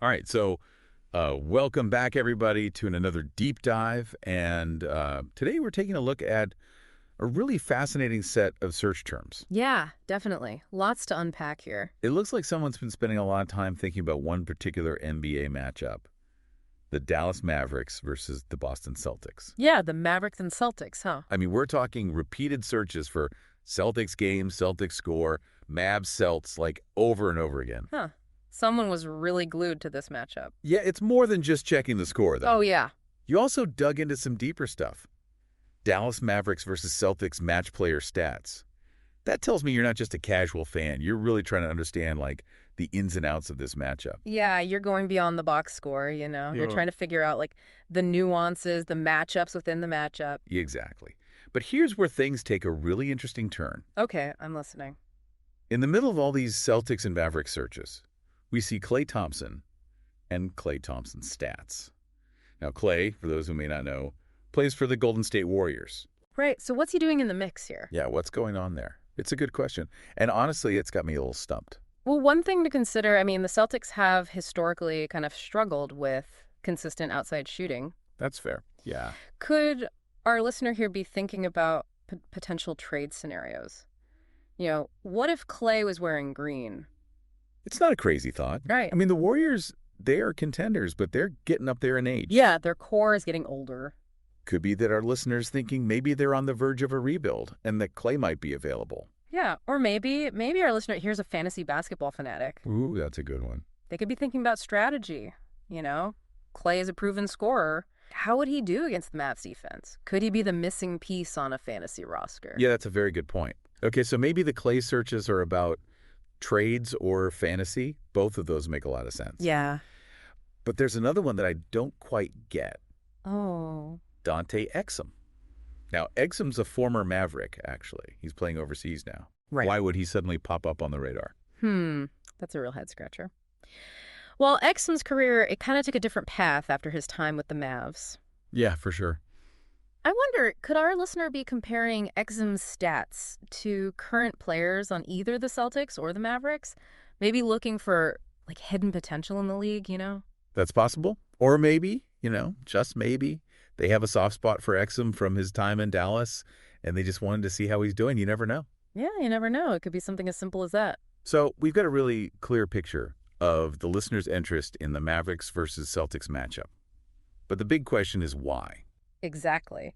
All right, so welcome back, everybody, to another deep dive. And today we're taking a look at a really fascinating set of search terms. Yeah, definitely. Lots to unpack here. It looks like someone's been spending a lot of time thinking about one particular NBA matchup, the Dallas Mavericks versus the Boston Celtics. Yeah, the Mavericks and Celtics, huh? I mean, we're talking repeated searches for Celtics game, Celtics score, Mavs Celts, like over and over again. Huh. Someone was really glued to this matchup. Yeah, it's more than just checking the score, though. Oh, yeah. You also dug into some deeper stuff. Dallas Mavericks versus Celtics match player stats. That tells me you're not just a casual fan. You're really trying to understand, like, the ins and outs of this matchup. Yeah, you're going beyond the box score, you know? You're trying to figure out, like, the nuances, the matchups within the matchup. Exactly. But here's where things take a really interesting turn. Okay, I'm listening. In the middle of all these Celtics and Mavericks searches, we see Klay Thompson and Klay Thompson's stats. Now, Klay, for those who may not know, plays for the Golden State Warriors. Right, so what's he doing in the mix here? Yeah, what's going on there? It's a good question. And honestly, it's got me a little stumped. Well, one thing to consider, I mean, the Celtics have historically kind of struggled with consistent outside shooting. That's fair. Yeah. Could our listener here be thinking about potential trade scenarios? You know, what if Klay was wearing green? It's not a crazy thought. Right. I mean, the Warriors, they are contenders, but they're getting up there in age. Yeah, their core is getting older. Could be that our listeners thinking maybe they're on the verge of a rebuild and that Klay might be available. Yeah, or maybe our listener here's a fantasy basketball fanatic. Ooh, that's a good one. They could be thinking about strategy, you know? Klay is a proven scorer. How would he do against the Mavs defense? Could he be the missing piece on a fantasy roster? Yeah, that's a very good point. Okay, so maybe the Klay searches are about trades or fantasy. Both of those make a lot of sense. Yeah. But there's another one that I don't quite get. Oh. Dante Exum. Now, Exum's a former Maverick, actually. He's playing overseas now. Right. Why would he suddenly pop up on the radar? That's a real head-scratcher. Well, Exum's career, it kind of took a different path after his time with the Mavs. Yeah, for sure. I wonder, could our listener be comparing Exum's stats to current players on either the Celtics or the Mavericks? Maybe looking for, like, hidden potential in the league, you know? That's possible. Or maybe, just maybe, they have a soft spot for Exum from his time in Dallas, and they just wanted to see how he's doing. You never know. Yeah, you never know. It could be something as simple as that. So we've got a really clear picture of the listener's interest in the Mavericks versus Celtics matchup. But the big question is why? Exactly.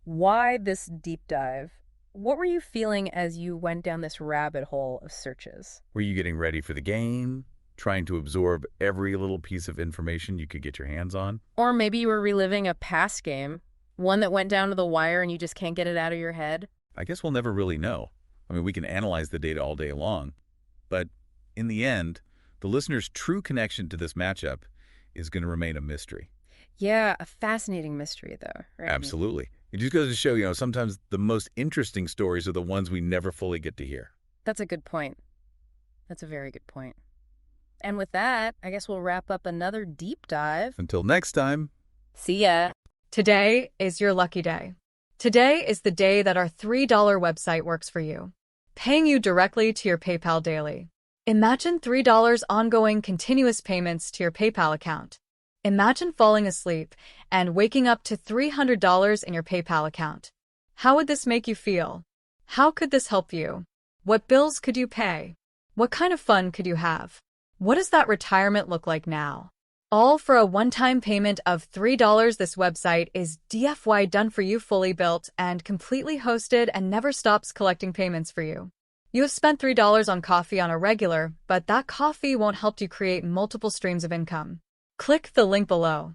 Why this deep dive? What were you feeling as you went down this rabbit hole of searches? Were you getting ready for the game? Trying to absorb every little piece of information you could get your hands on? Or maybe you were reliving a past game, one that went down to the wire and you just can't get it out of your head? I guess we'll never really know. I mean, we can analyze the data all day long, but in the end, the listener's true connection to this matchup is going to remain a mystery. Yeah, a fascinating mystery, though, right? Absolutely. It just goes to show, sometimes the most interesting stories are the ones we never fully get to hear. That's a good point. That's a very good point. And with that, I guess we'll wrap up another deep dive. Until next time. See ya. Today is your lucky day. Today is the day that our $3 website works for you, paying you directly to your PayPal daily. Imagine $3 ongoing continuous payments to your PayPal account. Imagine falling asleep and waking up to $300 in your PayPal account. How would this make you feel? How could this help you? What bills could you pay? What kind of fun could you have? What does that retirement look like now? All for a one-time payment of $3. This website is DFY done for you, fully built and completely hosted, and never stops collecting payments for you. You have spent $3 on coffee on a regular, but that coffee won't help you create multiple streams of income. Click the link below.